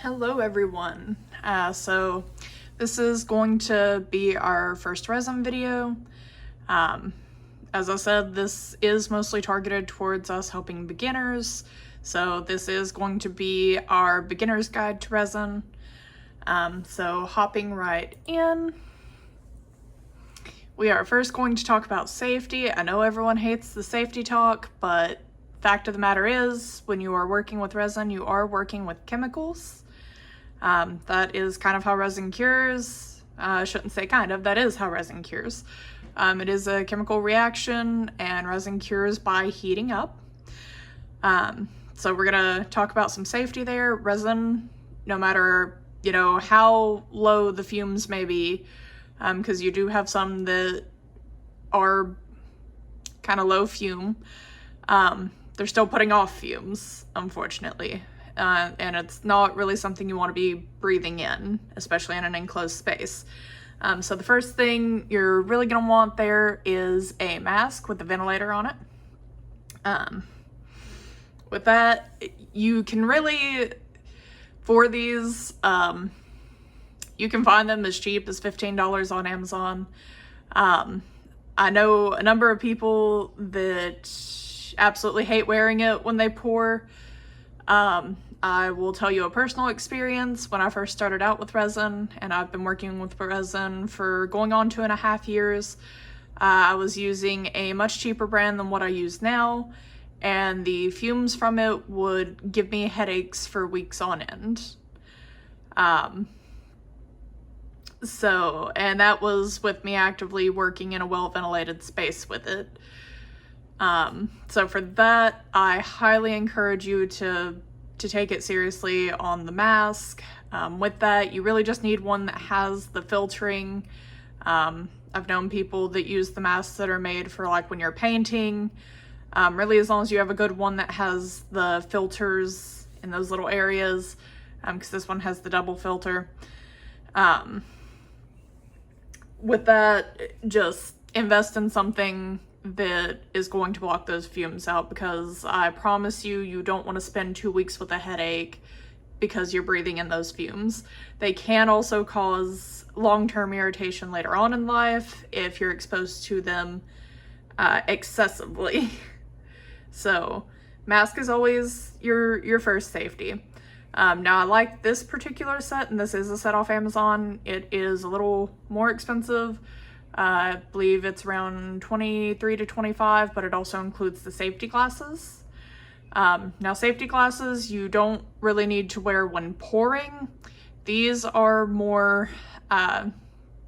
Hello everyone. So this is going to be our first resin video. As I said, this is mostly targeted towards us helping beginners. So this is going to be our beginner's guide to resin. So hopping right in, we are first going to talk about safety. I know everyone hates the safety talk, but fact of the matter is, when you are working with resin, you are working with chemicals. That is kind of how resin cures. I shouldn't say kind of, that is how resin cures. It is a chemical reaction, and resin cures by heating up. So we're gonna talk about some safety there. Resin, no matter, how low the fumes may be, because you do have some that are kind of low fume, they're still putting off fumes, unfortunately. And it's not really something you want to be breathing in, especially in an enclosed space. So the first thing you're really going to want there is a mask with a ventilator on it. With that, you can really, for these, you can find them as cheap as $15 on Amazon. I know a number of people that absolutely hate wearing it when they pour. I will tell you a personal experience. When I first started out with resin, and I've been working with resin for going on 2.5 years, I was using a much cheaper brand than what I use now, and the fumes from it would give me headaches for weeks on end. And that was with me actively working in a well-ventilated space with it. So for that, I highly encourage you to take it seriously on the mask. With that, you really just need one that has the filtering. I've known people that use the masks that are made for like when you're painting. Really, as long as you have a good one that has the filters in those little areas, because this one has the double filter. With that, just invest in something that is going to block those fumes out, because I promise you, you don't want to spend 2 weeks with a headache because you're breathing in those fumes. They can also cause long-term irritation later on in life if you're exposed to them excessively. So mask is always your first safety. Now I like this particular set, and this is a set off Amazon. It is a little more expensive. I believe it's around $23 to $25, but it also includes the safety glasses. Now safety glasses, you don't really need to wear when pouring. These are more,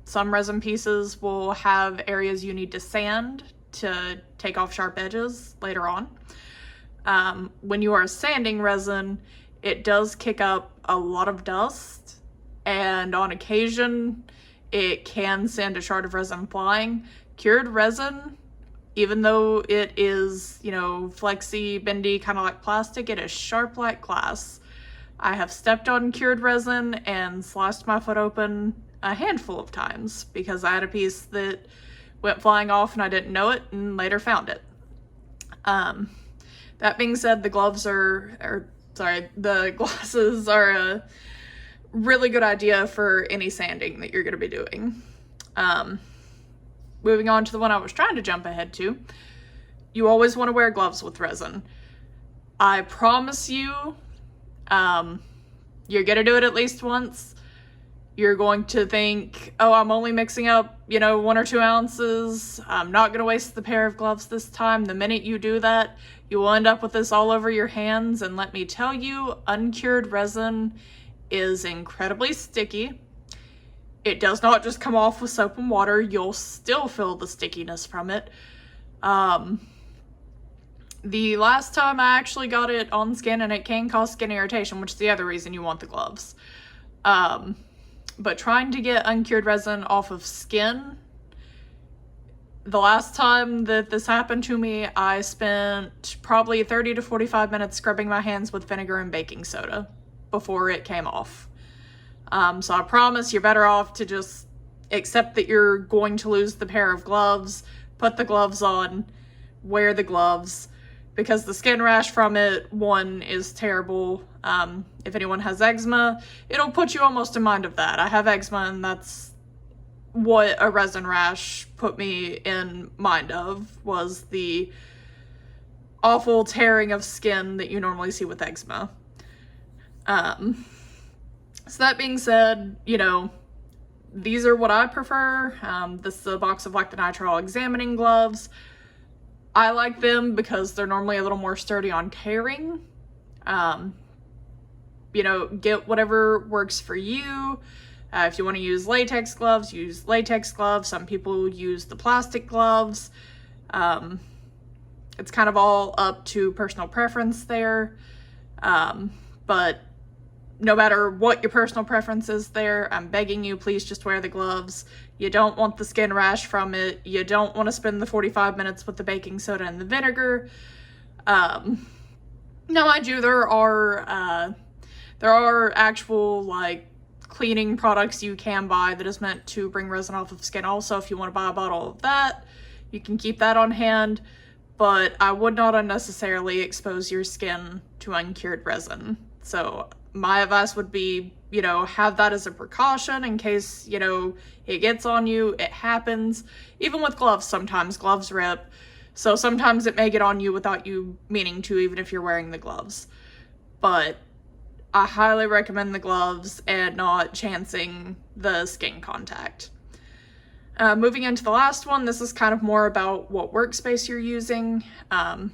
some resin pieces will have areas you need to sand to take off sharp edges later on. When you are sanding resin, it does kick up a lot of dust, and on occasion, it can send a shard of resin flying. Cured resin, even though it is, flexy, bendy, kind of like plastic, it is sharp like glass. I have stepped on cured resin and sliced my foot open a handful of times because I had a piece that went flying off and I didn't know it and later found it. That being said, the glasses are a really good idea for any sanding that you're going to be doing. Moving on to the one I was trying to jump ahead to, you always want to wear gloves with resin. I promise you, you're going to do it at least once. You're going to think, oh, I'm only mixing up, 1 or 2 ounces. I'm not going to waste the pair of gloves this time. The minute you do that, you will end up with this all over your hands. And let me tell you, uncured resin is incredibly sticky. It does not just come off with soap and water. You'll still feel the stickiness from it. The last time I actually got it on skin, and it can cause skin irritation, which is the other reason you want the gloves. But trying to get uncured resin off of skin, the last time that this happened to me, I spent probably 30 to 45 minutes scrubbing my hands with vinegar and baking soda before it came off. So I promise you're better off to just accept that you're going to lose the pair of gloves, put the gloves on, wear the gloves, because the skin rash from it, one, is terrible. If anyone has eczema, it'll put you almost in mind of that. I have eczema, and that's what a resin rash put me in mind of, was the awful tearing of skin that you normally see with eczema. So that being said, you know, these are what I prefer. This is a box of like the nitrile examining gloves. I like them because they're normally a little more sturdy on tearing. You know, get whatever works for you. If you want to use latex gloves, use latex gloves. Some people use the plastic gloves. It's kind of all up to personal preference there. But no matter what your personal preference is there, I'm begging you, please just wear the gloves. You don't want the skin rash from it. You don't want to spend the 45 minutes with the baking soda and the vinegar. Now, mind you, there are actual, like, cleaning products you can buy that is meant to bring resin off of skin also. If you want to buy a bottle of that, you can keep that on hand. But I would not unnecessarily expose your skin to uncured resin. So my advice would be, you know, have that as a precaution in case, you know, it gets on you. It happens. Even with gloves, sometimes gloves rip. So sometimes it may get on you without you meaning to, even if you're wearing the gloves. But I highly recommend the gloves and not chancing the skin contact. Moving into the last one, this is kind of more about what workspace you're using.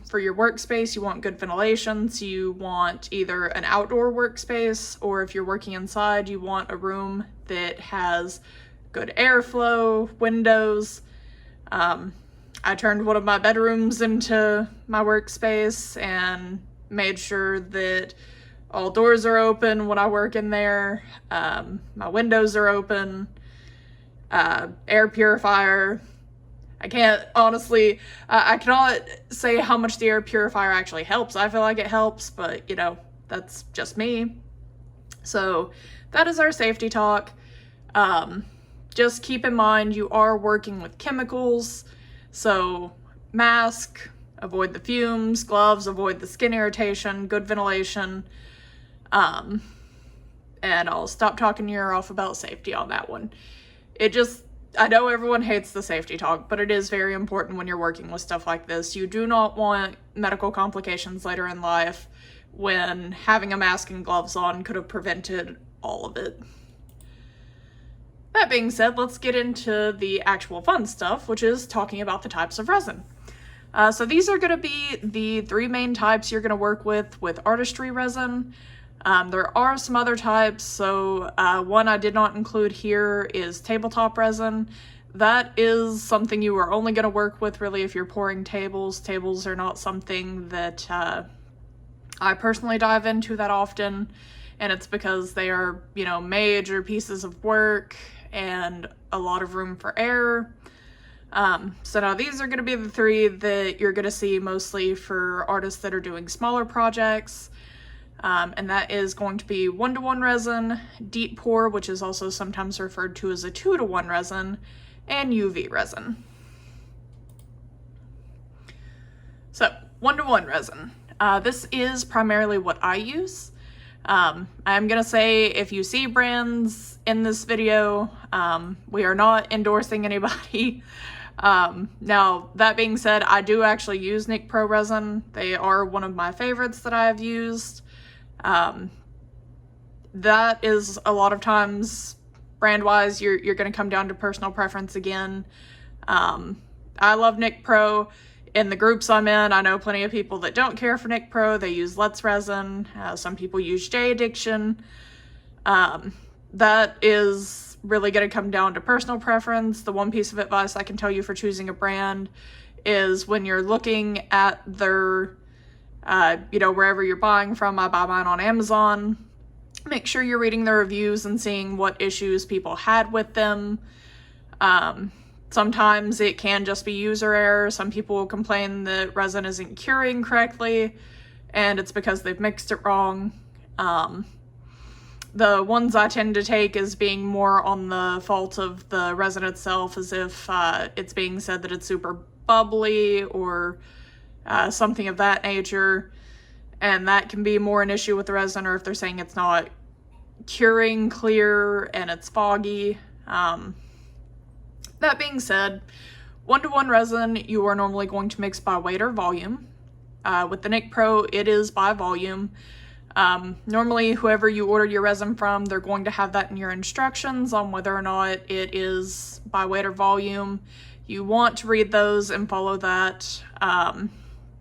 For your workspace, you want good ventilation, so you want either an outdoor workspace, or if you're working inside, you want a room that has good airflow, windows. I turned one of my bedrooms into my workspace and made sure that all doors are open when I work in there. My windows are open. Air purifier. I can't, honestly, I cannot say how much the air purifier actually helps. I feel like it helps, but, you know, that's just me. So that is our safety talk. Just keep in mind you are working with chemicals, so mask, avoid the fumes, gloves, avoid the skin irritation, good ventilation. And I'll stop talking your ear off about safety on that one. I know everyone hates the safety talk, but it is very important when you're working with stuff like this. You do not want medical complications later in life when having a mask and gloves on could have prevented all of it. That being said, let's get into the actual fun stuff, which is talking about the types of resin. So these are going to be the three main types you're going to work with artistry resin. There are some other types, so one I did not include here is tabletop resin. That is something you are only going to work with really if you're pouring tables. Tables are not something that I personally dive into that often, and it's because they are, you know, major pieces of work and a lot of room for error. So now these are going to be the three that you're going to see mostly for artists that are doing smaller projects. And that is going to be 1-to-1 resin, deep pour, which is also sometimes referred to as a 2-to-1 resin, and UV resin. So 1-to-1 resin. This is primarily what I use. I'm gonna say if you see brands in this video, we are not endorsing anybody. Now, that being said, I do actually use Nick Pro resin. They are one of my favorites that I have used. That is a lot of times, brand-wise, you're going to come down to personal preference again. I love Nick Pro. In the groups I'm in, I know plenty of people that don't care for Nick Pro. They use Let's Resin. Some people use J Addiction. That is really going to come down to personal preference. The one piece of advice I can tell you for choosing a brand is when you're looking at their you know, wherever you're buying from. I buy mine on Amazon. Make sure you're reading the reviews and seeing what issues people had with them. Sometimes it can just be user error. Some people will complain that resin isn't curing correctly, and it's because they've mixed it wrong. The ones I tend to take as being more on the fault of the resin itself, as if it's being said that it's super bubbly or something of that nature. And that can be more an issue with the resin, or if they're saying it's not curing clear and it's foggy. That being said, 1-to-1 resin you are normally going to mix by weight or volume. With the Nick Pro, it is by volume. Normally, whoever you order your resin from, they're going to have that in your instructions on whether or not it is by weight or volume. You want to read those and follow that,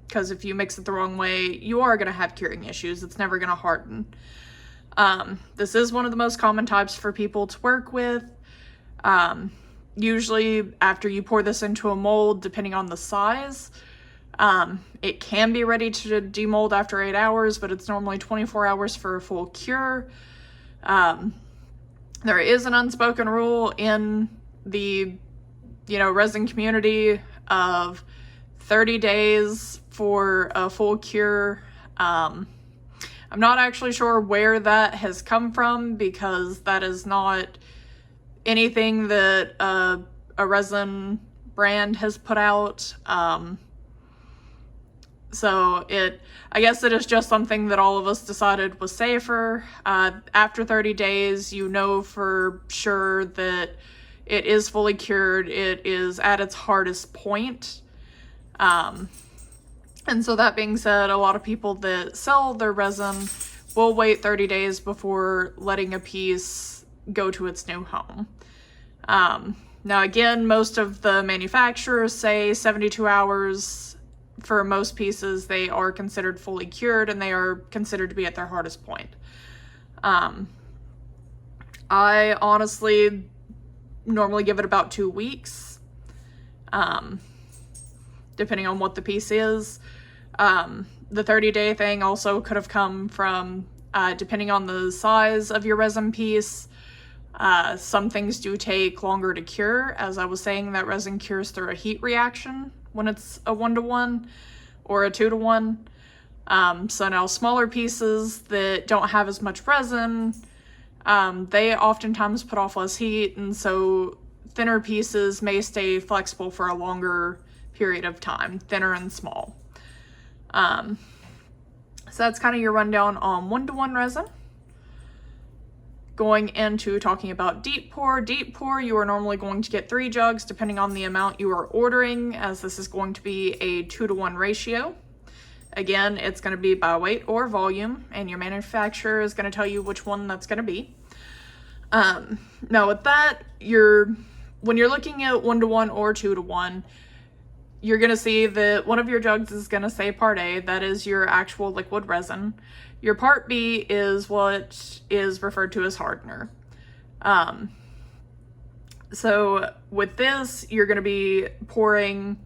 because if you mix it the wrong way, you are going to have curing issues. It's never going to harden. This is one of the most common types for people to work with. Usually after you pour this into a mold, depending on the size, it can be ready to demold after 8 hours, but it's normally 24 hours for a full cure. There is an unspoken rule in the, resin community of 30 days for a full cure. I'm not actually sure where that has come from, because that is not anything that a resin brand has put out. So I guess it is just something that all of us decided was safer. After 30 days, you know for sure that it is fully cured. It is at its hardest point. And so that being said, a lot of people that sell their resin will wait 30 days before letting a piece go to its new home. Now again, most of the manufacturers say 72 hours. For most pieces, they are considered fully cured and they are considered to be at their hardest point. I honestly normally give it about 2 weeks, depending on what the piece is. The 30-day thing also could have come from, depending on the size of your resin piece, some things do take longer to cure. As I was saying, that resin cures through a heat reaction when it's a 1-to-1 or a 2-to-1. So now smaller pieces that don't have as much resin, they oftentimes put off less heat, and so thinner pieces may stay flexible for a longer period of time, thinner and small. So that's kind of your rundown on 1-to-1 resin. Going into talking about deep pour. Deep pour, you are normally going to get 3 jugs depending on the amount you are ordering, as this is going to be a 2-to-1 ratio. Again, it's going to be by weight or volume, and your manufacturer is going to tell you which one that's going to be. Now with that, when you're looking at 1-to-1 or 2-to-1, you're going to see that one of your jugs is going to say part A, that is your actual liquid resin. Your part B is what is referred to as hardener. So with this, you're going to be pouring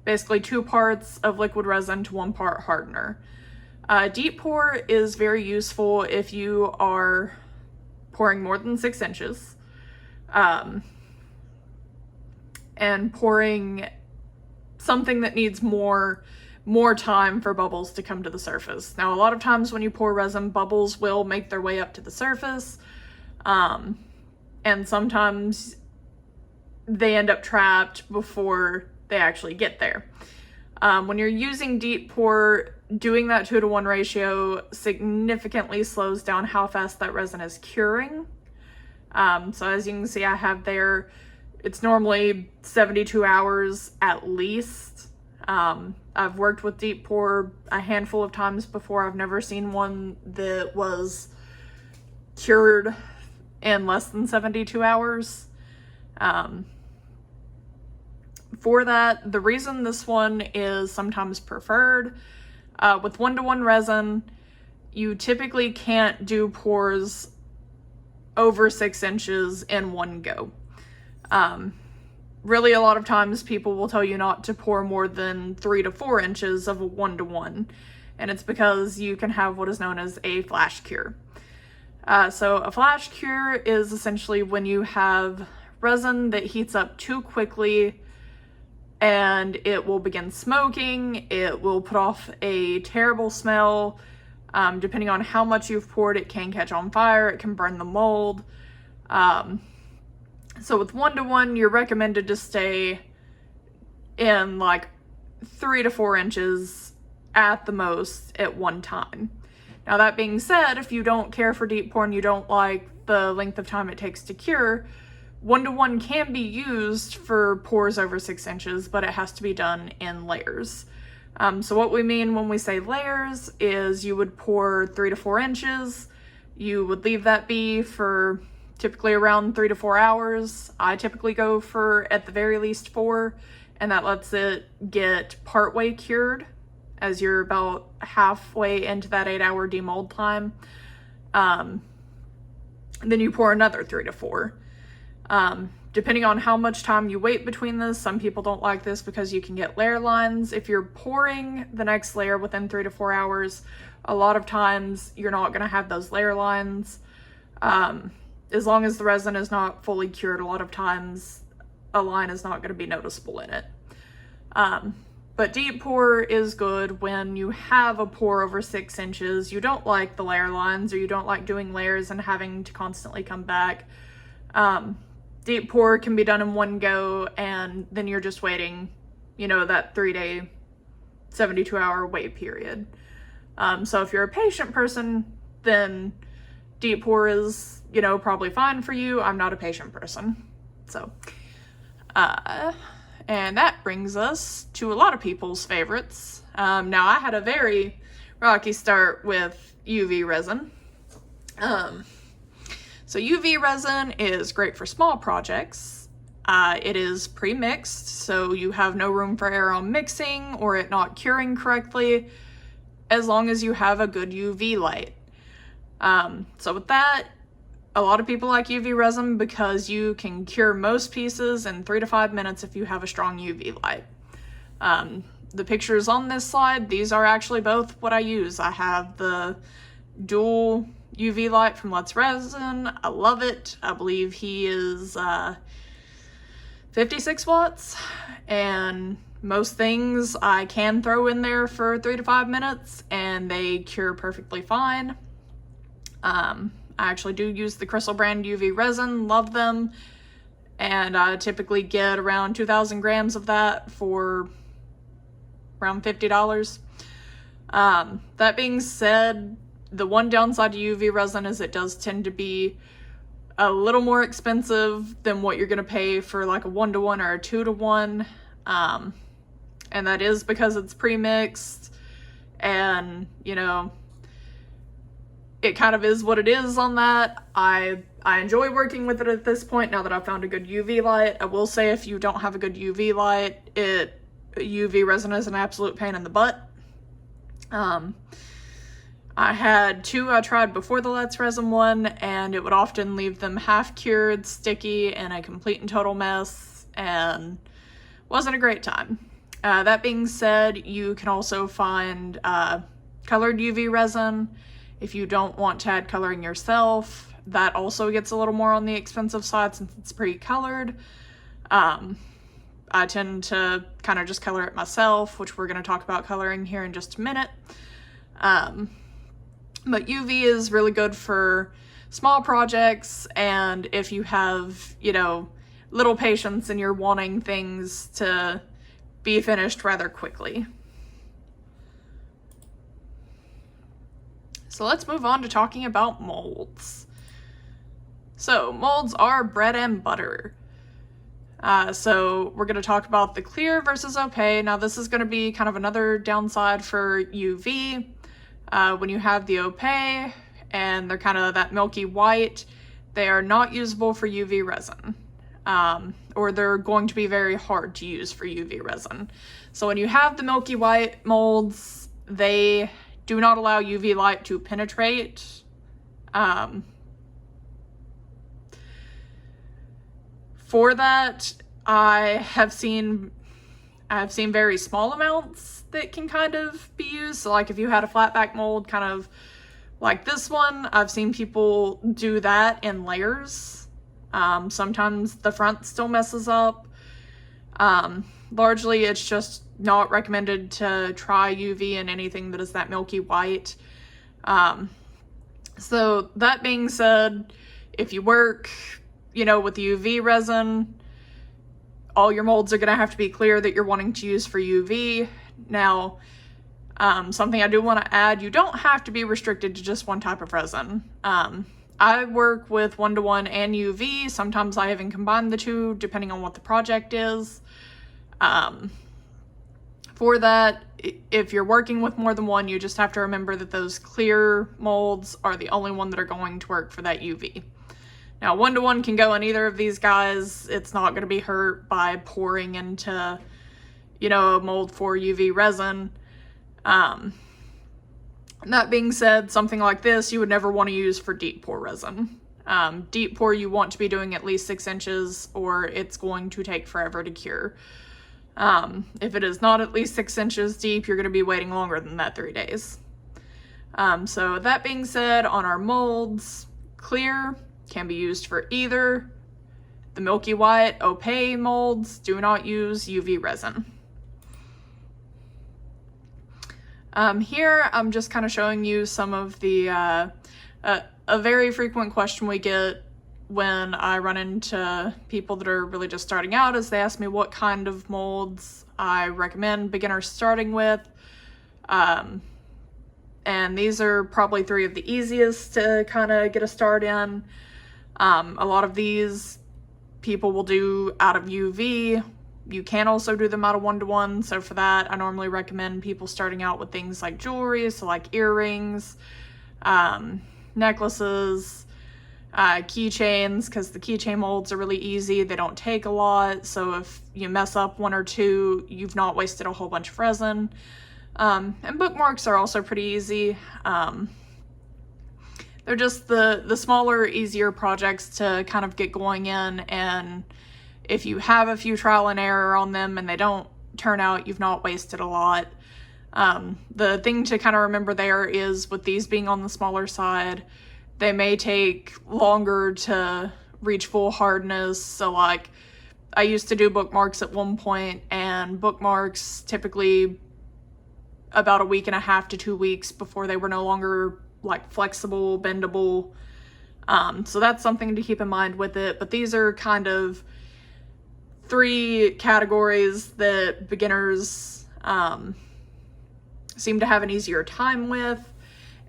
basically 2 parts of liquid resin to 1 part hardener. Deep pour is very useful if you are pouring more than 6 inches, and pouring something that needs more time for bubbles to come to the surface. Now, a lot of times when you pour resin, bubbles will make their way up to the surface, and sometimes they end up trapped before they actually get there. When you're using deep pour, doing that 2-to-1 ratio significantly slows down how fast that resin is curing. So as you can see, I have there, it's normally 72 hours at least. I've worked with deep pour a handful of times before. I've never seen one that was cured in less than 72 hours. For that, the reason this one is sometimes preferred, with 1-to-1 resin, you typically can't do pours over 6 inches in one go. Really, a lot of times people will tell you not to pour more than 3 to 4 inches of a 1-to-1, and it's because you can have what is known as a flash cure. So a flash cure is essentially when you have resin that heats up too quickly and it will begin smoking, it will put off a terrible smell. Depending on how much you've poured, it can catch on fire, it can burn the mold. So with 1-to-1, you're recommended to stay in like 3 to 4 inches at the most at one time. Now that being said, if you don't care for deep pour and you don't like the length of time it takes to cure, 1-to-1 can be used for pours over 6 inches, but it has to be done in layers. So what we mean when we say layers is you would pour 3 to 4 inches, you would leave that be for typically around 3 to 4 hours. I typically go for at the very least 4, and that lets it get partway cured as you're about halfway into that 8-hour demold time. Then you pour another 3 to 4. Depending on how much time you wait between this, some people don't like this because you can get layer lines. If you're pouring the next layer within 3 to 4 hours, a lot of times you're not gonna have those layer lines. As long as the resin is not fully cured, a lot of times a line is not gonna be noticeable in it. But deep pour is good when you have a pour over 6 inches, you don't like the layer lines, or you don't like doing layers and having to constantly come back. Deep pour can be done in one go, and then you're just waiting, you know, that 3-day, 72-hour wait period. So if you're a patient person, then deep pour is, you know, probably fine for you. I'm not a patient person. So, and that brings us to a lot of people's favorites. Now I had a very rocky start with UV resin. So UV resin is great for small projects. It is pre-mixed, so you have no room for error on mixing or it not curing correctly, as long as you have a good UV light. So with that, a lot of people like UV resin because you can cure most pieces in 3 to 5 minutes if you have a strong UV light. The pictures on this slide, these are actually both what I use. I have the dual UV light from Let's Resin. I love it. I believe he is 56 watts, and most things I can throw in there for 3 to 5 minutes and they cure perfectly fine. I actually do use the Crystal brand UV resin, love them, and I typically get around 2,000 grams of that for around $50. That being said, the one downside to UV resin is it does tend to be a little more expensive than what you're going to pay for like a 1-to-1 or a 2-to-1. And that is because it's pre-mixed, and, you know, it kind of is what it is on that. I enjoy working with it at this point now that I've found a good UV light. I will say if you don't have a good UV light, UV resin is an absolute pain in the butt. I had 2 I tried before the Let's Resin one, and it would often leave them half cured, sticky, and a complete and total mess, and wasn't a great time. That being said, you can also find colored UV resin if you don't want to add coloring yourself. That also gets a little more on the expensive side since it's pre-colored. I tend to kind of just color it myself, which we're going to talk about coloring here in just a minute. But UV is really good for small projects, and if you have, you know, little patience and you're wanting things to be finished rather quickly. So let's move on to talking about molds. So molds are bread and butter. So we're going to talk about the clear versus opaque. Now this is going to be kind of another downside for UV. When you have the opaque and they're kind of that milky white, they are not usable for UV resin, or they're going to be very hard to use for UV resin. So when you have the milky white molds, they do not allow UV light to penetrate. For that, I have seen very small amounts that can kind of be used. So like if you had a flat back mold kind of like this one, I've seen people do that in layers. Sometimes the front still messes up. Largely it's just not recommended to try UV in anything that is that milky white. So that being said, if you work, you know, with UV resin, all your molds are going to have to be clear that you're wanting to use for UV. Now, something I do want to add, you don't have to be restricted to just one type of resin. I work with 1-to-1 and UV. Sometimes I even combine the two depending on what the project is. For that, if you're working with more than one, you just have to remember that those clear molds are the only one that are going to work for that UV. Now, 1-to-1 can go in either of these guys. It's not going to be hurt by pouring into, you know, a mold for UV resin. That being said, something like this you would never want to use for deep pour resin. Deep pour you want to be doing at least 6 inches or it's going to take forever to cure. If it is not at least 6 inches deep, you're going to be waiting longer than that, 3 days. So that being said, on our molds, clear can be used for either. The milky white, opaque molds do not use UV resin. Here I'm just kind of showing you some of the, a very frequent question we get when I run into people that are really just starting out is they ask me what kind of molds I recommend beginners starting with. And these are probably 3 of the easiest to kind of get a start in. A lot of these people will do out of UV. You can also do them out of 1-to-1. So for that, I normally recommend people starting out with things like jewelry, so like earrings, necklaces, keychains, because the keychain molds are really easy. They don't take a lot. So if you mess up 1 or 2, you've not wasted a whole bunch of resin. And bookmarks are also pretty easy. They're just the smaller, easier projects to kind of get going in, and if you have a few trial and error on them and they don't turn out, you've not wasted a lot. The thing to kind of remember there is with these being on the smaller side, they may take longer to reach full hardness. So like I used to do bookmarks at one point, and bookmarks typically about a week and a half to 2 weeks before they were no longer like flexible, bendable. So that's something to keep in mind with it. But these are kind of 3 categories that beginners seem to have an easier time with.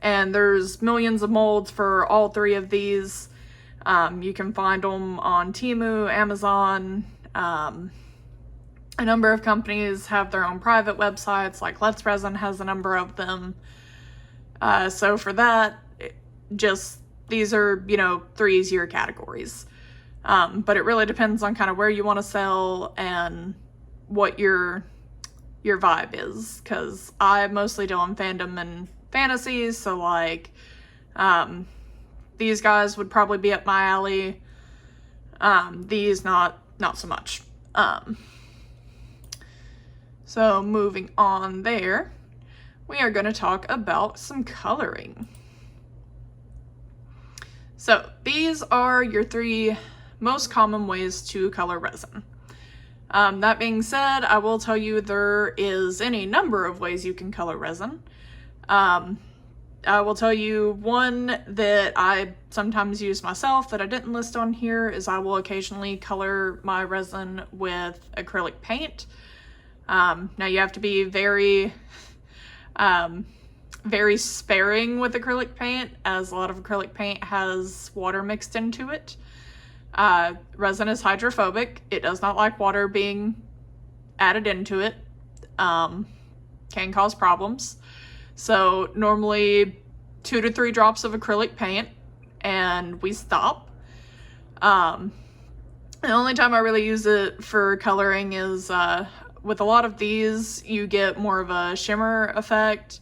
And there's millions of molds for all 3 of these. You can find them on Temu, Amazon. A number of companies have their own private websites, like Let's Resin has a number of them. So for that, these are, you know, 3 easier categories. But it really depends on kind of where you want to sell and what your vibe is, because I mostly deal in fandom and fantasies, so like these guys would probably be up my alley. These not so much. So moving on there, we are going to talk about some coloring. So these are your 3 most common ways to color resin. That being said, I will tell you there is any number of ways you can color resin. I will tell you one that I sometimes use myself that I didn't list on here is I will occasionally color my resin with acrylic paint. Now you have to be very sparing with acrylic paint, as a lot of acrylic paint has water mixed into it. Resin is hydrophobic. It does not like water being added into it. Can cause problems. So normally 2 to 3 drops of acrylic paint and we stop. The only time I really use it for coloring is with a lot of these you get more of a shimmer effect.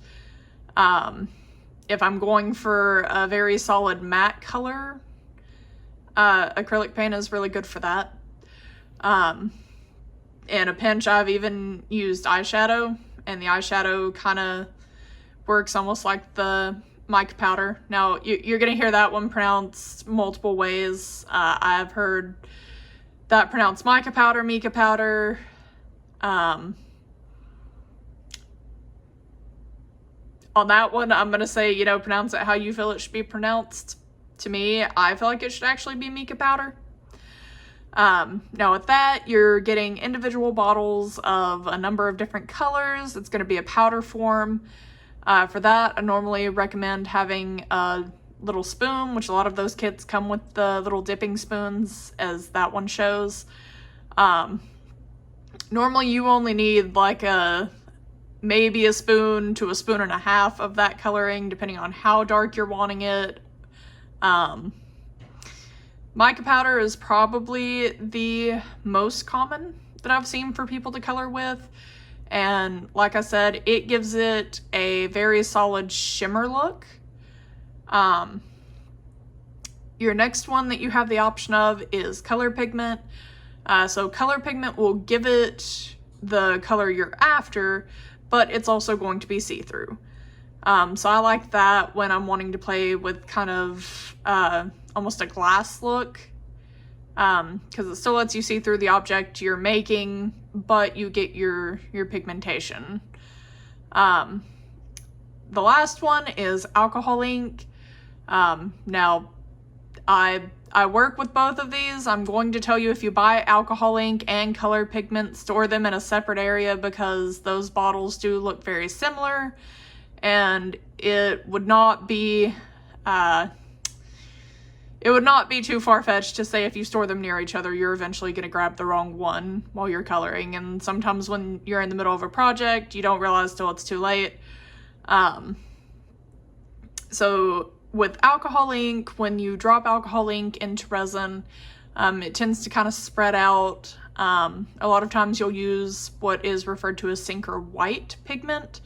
If I'm going for a very solid matte color, acrylic paint is really good for that. In a pinch, I've even used eyeshadow, and the eyeshadow kind of works almost like the mica powder. Now, you're going to hear that one pronounced multiple ways. I've heard that pronounced mica powder. On that one, I'm going to say, you know, pronounce it how you feel it should be pronounced. To me, I feel like it should actually be mica powder. Now with that, you're getting individual bottles of a number of different colors. It's going to be a powder form. For that, I normally recommend having a little spoon, which a lot of those kits come with the little dipping spoons, as that one shows. Normally you only need like maybe a spoon to a spoon and a half of that coloring, depending on how dark you're wanting it. Mica powder is probably the most common that I've seen for people to color with. And like I said, it gives it a very solid shimmer look. Your next one that you have the option of is color pigment. So color pigment will give it the color you're after, but it's also going to be see-through. So I like that when I'm wanting to play with kind of almost a glass look, because it still lets you see through the object you're making, but you get your pigmentation. The last one is alcohol ink. Now, I work with both of these. I'm going to tell you, if you buy alcohol ink and color pigment, store them in a separate area, because those bottles do look very similar, and it would not be too far-fetched to say if you store them near each other, you're eventually going to grab the wrong one while you're coloring. And sometimes when you're in the middle of a project, you don't realize till it's too late. So with alcohol ink, when you drop alcohol ink into resin, it tends to kind of spread out. A lot of times you'll use what is referred to as sinker white pigment.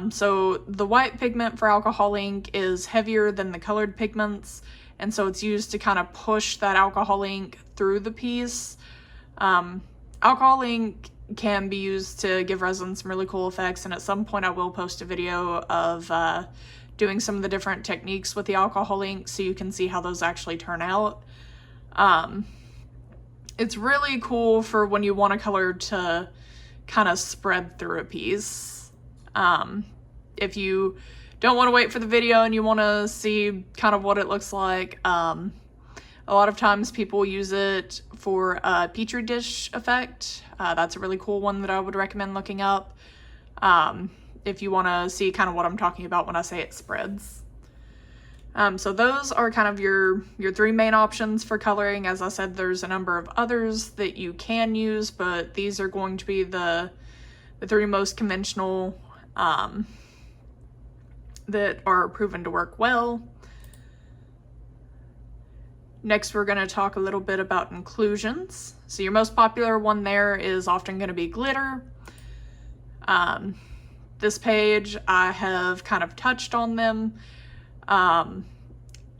So the white pigment for alcohol ink is heavier than the colored pigments, and so it's used to kind of push that alcohol ink through the piece. Alcohol ink can be used to give resin some really cool effects, and at some point I will post a video of doing some of the different techniques with the alcohol ink so you can see how those actually turn out. It's really cool for when you want a color to kind of spread through a piece. If you don't want to wait for the video and you want to see kind of what it looks like, a lot of times people use it for a petri dish effect. That's a really cool one that I would recommend looking up if you want to see kind of what I'm talking about when I say it spreads. So those are kind of your three main options for coloring. As I said, there's a number of others that you can use, but these are going to be the three most conventional that are proven to work well. Next, we're going to talk a little bit about inclusions. So your most popular one there is often going to be glitter. This page, I have kind of touched on them. I'm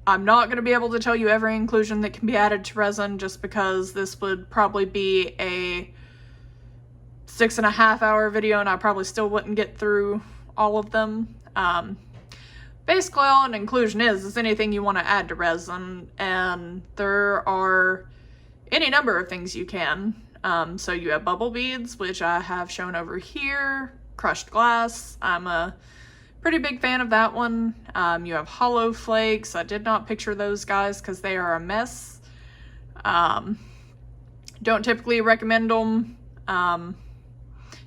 not going to be able to tell you every inclusion that can be added to resin, just because this would probably be a 6.5 hour video and I probably still wouldn't get through all of them. Basically all an inclusion is anything you want to add to resin, and there are any number of things you can. So you have bubble beads, which I have shown over here, crushed glass. I'm a pretty big fan of that one. You have hollow flakes. I did not picture those guys because they are a mess. Don't typically recommend them.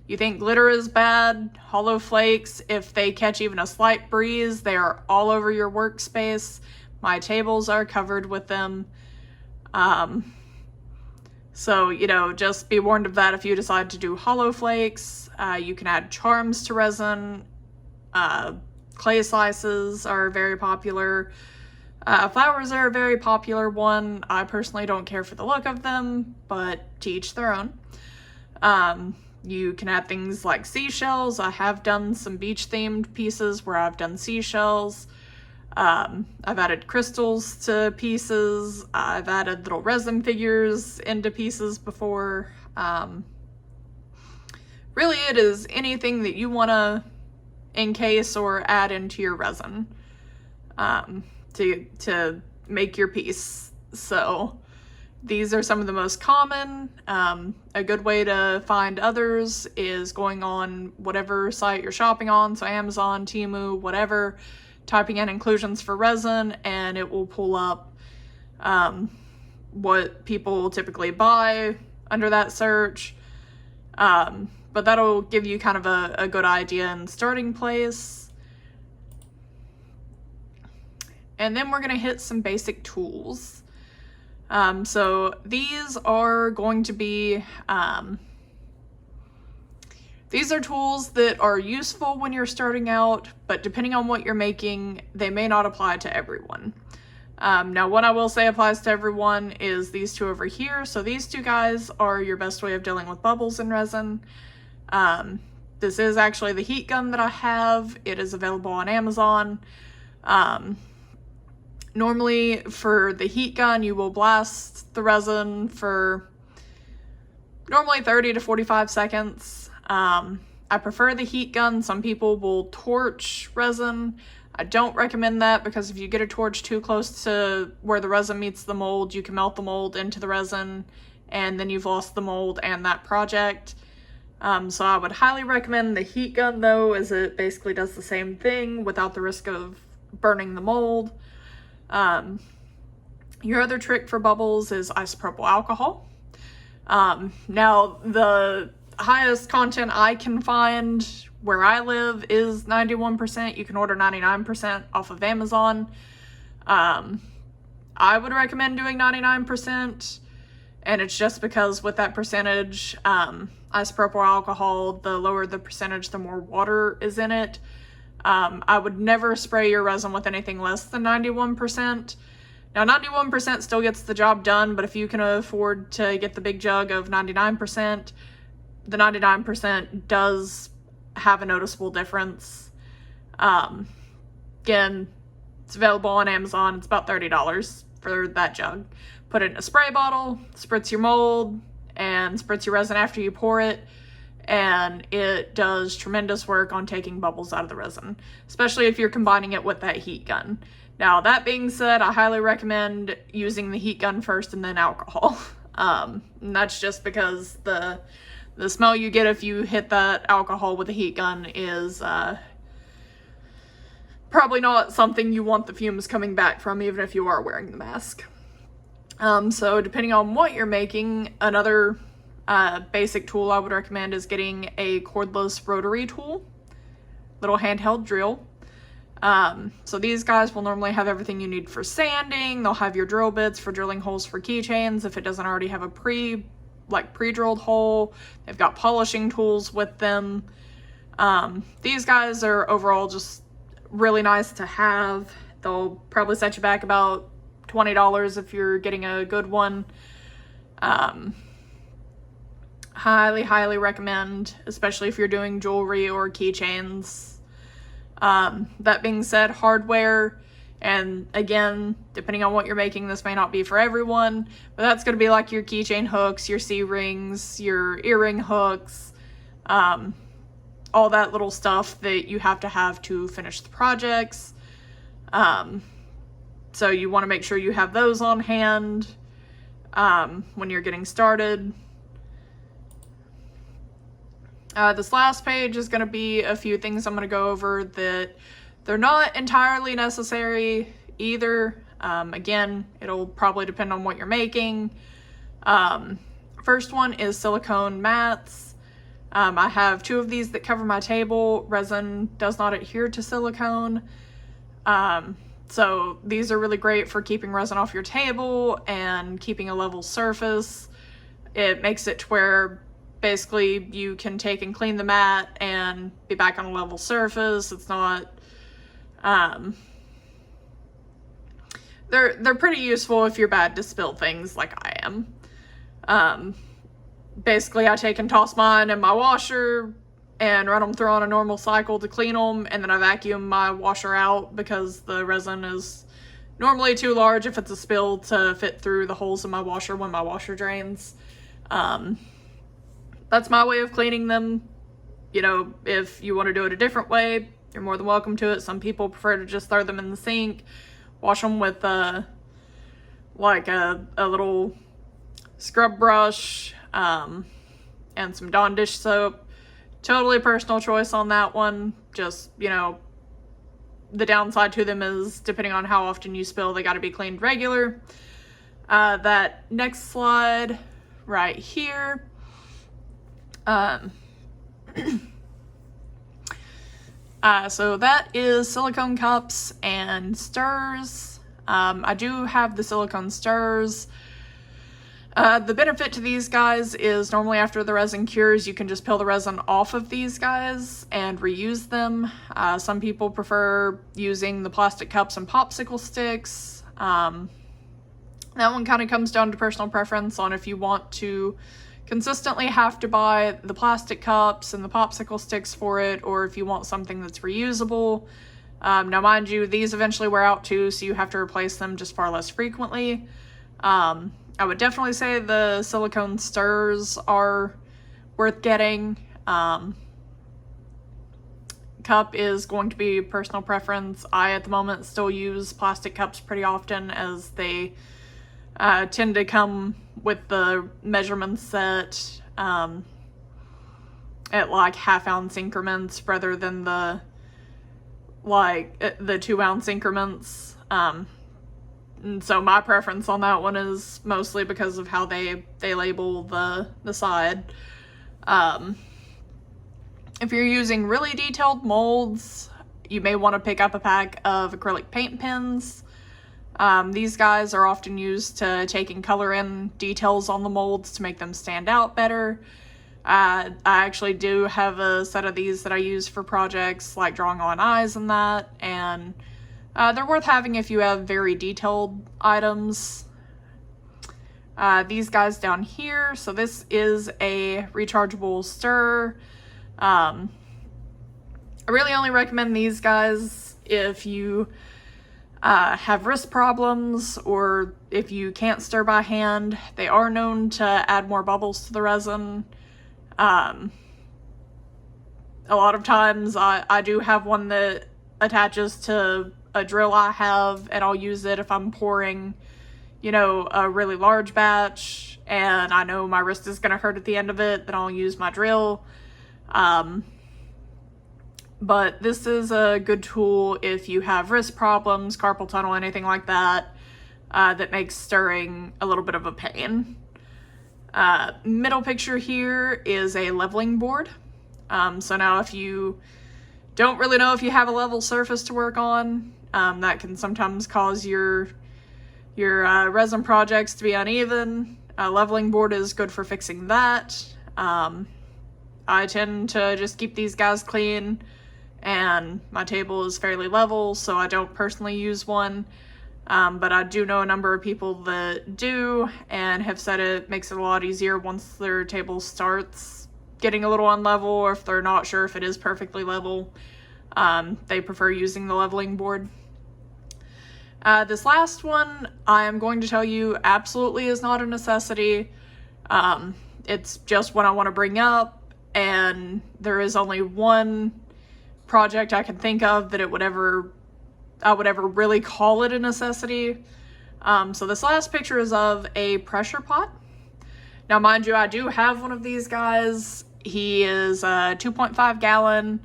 You think glitter is bad? Hollow flakes, if they catch even a slight breeze, they are all over your workspace. My tables are covered with them. So, you know, just be warned of that if you decide to do hollow flakes. You can add charms to resin. Clay slices are very popular. Flowers are a very popular one. I personally don't care for the look of them, but to each their own. You can add things like seashells. I have done some beach themed pieces where I've done seashells. I've added crystals to pieces. I've added little resin figures into pieces before. Really, it is anything that you want to encase or add into your resin to make your piece. So these are some of the most common. A good way to find others is going on whatever site you're shopping on, so Amazon, Temu, whatever, typing in inclusions for resin, and it will pull up what people typically buy under that search. But that'll give you kind of a good idea and starting place. And then we're going to hit some basic tools. So these are going to be, these are tools that are useful when you're starting out, but depending on what you're making, they may not apply to everyone. Now, what I will say applies to everyone is these two over here. So these two guys are your best way of dealing with bubbles in resin. This is actually the heat gun that I have. It is available on Amazon. Normally for the heat gun, you will blast the resin for normally 30 to 45 seconds. I prefer the heat gun. Some people will torch resin. I don't recommend that because if you get a torch too close to where the resin meets the mold, you can melt the mold into the resin and then you've lost the mold and that project. So I would highly recommend the heat gun though, as it basically does the same thing without the risk of burning the mold. Your other trick for bubbles is isopropyl alcohol. Now the highest content I can find where I live is 91%. You can order 99% off of Amazon. I would recommend doing 99%, and it's just because with that percentage, isopropyl alcohol, the lower the percentage, the more water is in it. I would never spray your resin with anything less than 91%. Now, 91% still gets the job done, but if you can afford to get the big jug of 99%, the 99% does have a noticeable difference. Again, it's available on Amazon. It's about $30 for that jug. Put it in a spray bottle, spritz your mold, and spritz your resin after you pour it, and it does tremendous work on taking bubbles out of the resin, especially if you're combining it with that heat gun. Now, that being said, I highly recommend using the heat gun first and then alcohol. And that's just because the smell you get if you hit that alcohol with a heat gun is probably not something you want the fumes coming back from, even if you are wearing the mask. So depending on what you're making, another basic tool I would recommend is getting a cordless rotary tool, little handheld drill. So these guys will normally have everything you need for sanding. They'll have your drill bits for drilling holes for keychains if it doesn't already have a pre-drilled hole. They've got polishing tools with them. These guys are overall just really nice to have. They'll probably set you back about $20 if you're getting a good one. Highly recommend, especially if you're doing jewelry or keychains. That being said, hardware, and again, depending on what you're making, this may not be for everyone, but that's going to be like your keychain hooks, your C-rings, your earring hooks, all that little stuff that you have to finish the projects. So you want to make sure you have those on hand when you're getting started. This last page is going to be a few things I'm going to go over that they're not entirely necessary either. Again, it'll probably depend on what you're making. First one is silicone mats. I have 2 of these that cover my table. Resin does not adhere to silicone. So these are really great for keeping resin off your table and keeping a level surface. It makes it to where basically you can take and clean the mat and be back on a level surface. It's not, they're pretty useful if you're bad to spill things like I am. Basically I take and toss mine in my washer and run them through on a normal cycle to clean them, and then I vacuum my washer out because the resin is normally too large if it's a spill to fit through the holes in my washer when my washer drains. That's my way of cleaning them. You know, if you want to do it a different way, you're more than welcome to it. Some people prefer to just throw them in the sink, wash them with like a little scrub brush and some Dawn dish soap. Totally personal choice on that one. Just, you know, the downside to them is depending on how often you spill, they got to be cleaned regular. That next slide right here, so that is silicone cups and stirrers. I do have the silicone stirrers. The benefit to these guys is normally after the resin cures, you can just peel the resin off of these guys and reuse them. Some people prefer using the plastic cups and popsicle sticks. That one kind of comes down to personal preference on if you want to consistently have to buy the plastic cups and the popsicle sticks for it, or if you want something that's reusable. Now mind you, these eventually wear out too, so you have to replace them just far less frequently. I would definitely say the silicone stirrers are worth getting. Cup is going to be personal preference. I, at the moment, still use plastic cups pretty often, as they tend to come with the measurements set at like half-ounce increments rather than the 2-ounce increments. And so my preference on that one is mostly because of how they label the side. If you're using really detailed molds, you may want to pick up a pack of acrylic paint pens. These guys are often used to take and color in details on the molds to make them stand out better. I actually do have a set of these that I use for projects like drawing on eyes and that, and they're worth having if you have very detailed items. These guys down here, so this is a rechargeable stir. I really only recommend these guys if you have wrist problems or if you can't stir by hand. They are known to add more bubbles to the resin. A lot of times I do have one that attaches to a drill I have, and I'll use it if I'm pouring, a really large batch and I know my wrist is gonna hurt at the end of it, then I'll use my drill. But this is a good tool if you have wrist problems, carpal tunnel, anything like that, that makes stirring a little bit of a pain. Middle picture here is a leveling board. So now if you don't really know if you have a level surface to work on, that can sometimes cause your resin projects to be uneven. A leveling board is good for fixing that. I tend to just keep these guys clean, and my table is fairly level, so I don't personally use one. But I do know a number of people that do, and have said it makes it a lot easier once their table starts getting a little unlevel, or if they're not sure if it is perfectly level. They prefer using the leveling board. This last one, I am going to tell you, absolutely is not a necessity. It's just one I want to bring up, and there is only one project I can think of that I would ever really call it a necessity. So this last picture is of a pressure pot. Now mind you, I do have one of these guys. He is a 2.5 gallon.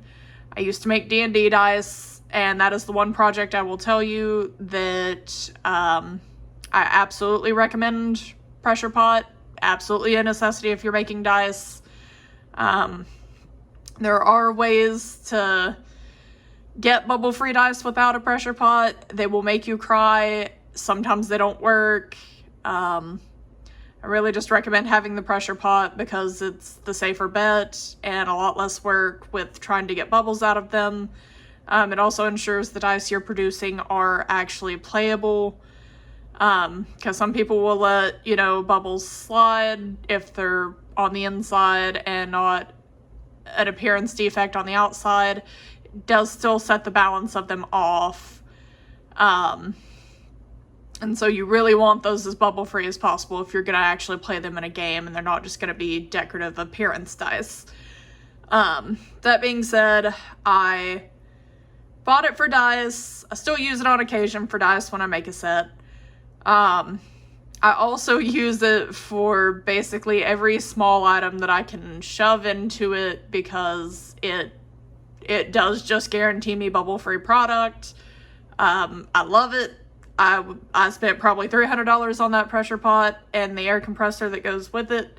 I used to make D&D dice, and that is the one project I will tell you that I absolutely recommend pressure pot. Absolutely a necessity if you're making dice. There are ways to get bubble-free dice without a pressure pot. They will make you cry. Sometimes they don't work. I really just recommend having the pressure pot because it's the safer bet and a lot less work with trying to get bubbles out of them. It also ensures the dice you're producing are actually playable, because some people will let, bubbles slide if they're on the inside and not an appearance defect on the outside. It does still set the balance of them off. And so you really want those as bubble-free as possible if you're going to actually play them in a game and they're not just going to be decorative appearance dice. That being said, I bought it for dice. I still use it on occasion for dice when I make a set. I also use it for basically every small item that I can shove into it because it does just guarantee me bubble-free product. I love it. I spent probably $300 on that pressure pot and the air compressor that goes with it.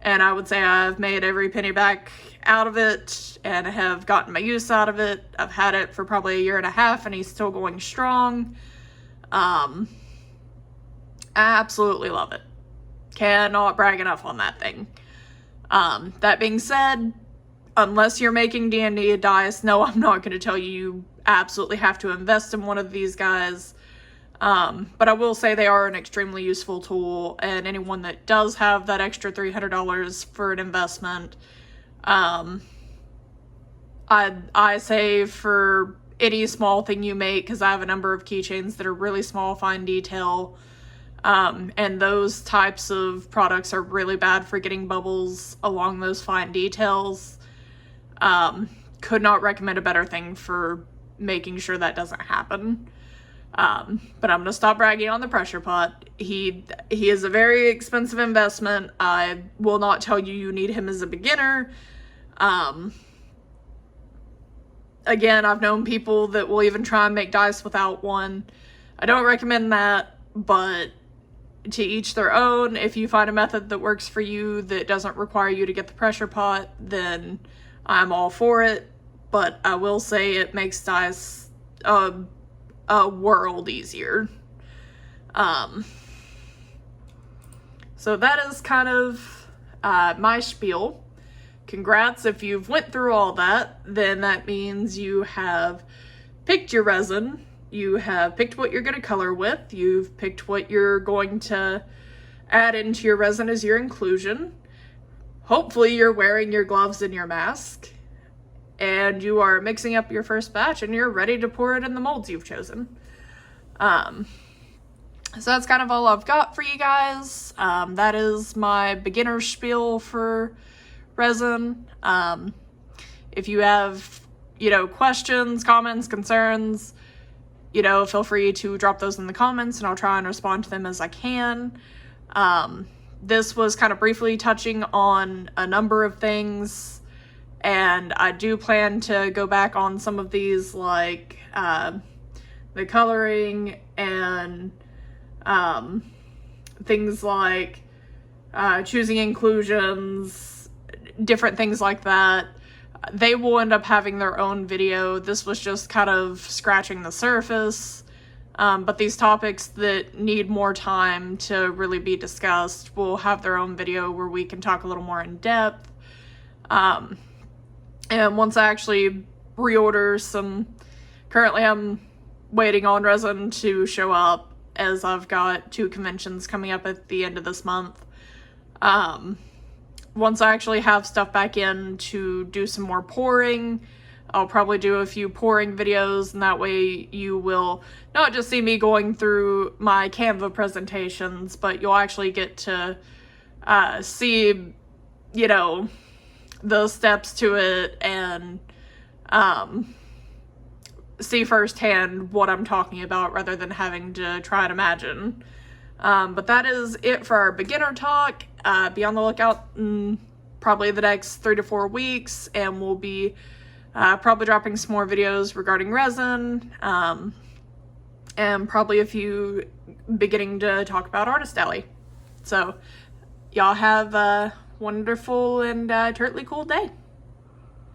And I would say I've made every penny back out of it and have gotten my use out of it. I've had it for probably a year and a half and he's still going strong. I absolutely love it. Cannot brag enough on that thing. That being said, unless you're making D&D dice, no, I'm not going to tell you absolutely have to invest in one of these guys. But I will say they are an extremely useful tool, and anyone that does have that extra $300 for an investment, I say for any small thing you make, because I have a number of keychains that are really small, fine detail, and those types of products are really bad for getting bubbles along those fine details. Could not recommend a better thing for making sure that doesn't happen. But I'm gonna stop bragging on the pressure pot. He is a very expensive investment. I will not tell you need him as a beginner. Again, I've known people that will even try and make dice without one. I don't recommend that, but to each their own. If you find a method that works for you that doesn't require you to get the pressure pot, then I'm all for it. But I will say it makes dice a world easier. So that is kind of my spiel. Congrats if you've went through all that. Then that means you have picked your resin, you have picked what you're going to color with, you've picked what you're going to add into your resin as your inclusion. Hopefully you're wearing your gloves and your mask, and you are mixing up your first batch and you're ready to pour it in the molds you've chosen. So that's kind of all I've got for you guys. That is my beginner spiel for resin. If you have, questions, comments, concerns, feel free to drop those in the comments and I'll try and respond to them as I can. This was kind of briefly touching on a number of things, and I do plan to go back on some of these, like the coloring and things like choosing inclusions, different things like that. They will end up having their own video. This was just kind of scratching the surface. But these topics that need more time to really be discussed will have their own video where we can talk a little more in depth. And once I actually reorder some, currently I'm waiting on resin to show up, as I've got 2 conventions coming up at the end of this month. Once I actually have stuff back in to do some more pouring, I'll probably do a few pouring videos, and that way you will not just see me going through my Canva presentations, but you'll actually get to see, the steps to it and see firsthand what I'm talking about rather than having to try and imagine. But that is it for our beginner talk. Be on the lookout in probably the next 3 to 4 weeks, and we'll be probably dropping some more videos regarding resin, and probably a few beginning to talk about Artist Alley. So y'all have a wonderful and totally cool day.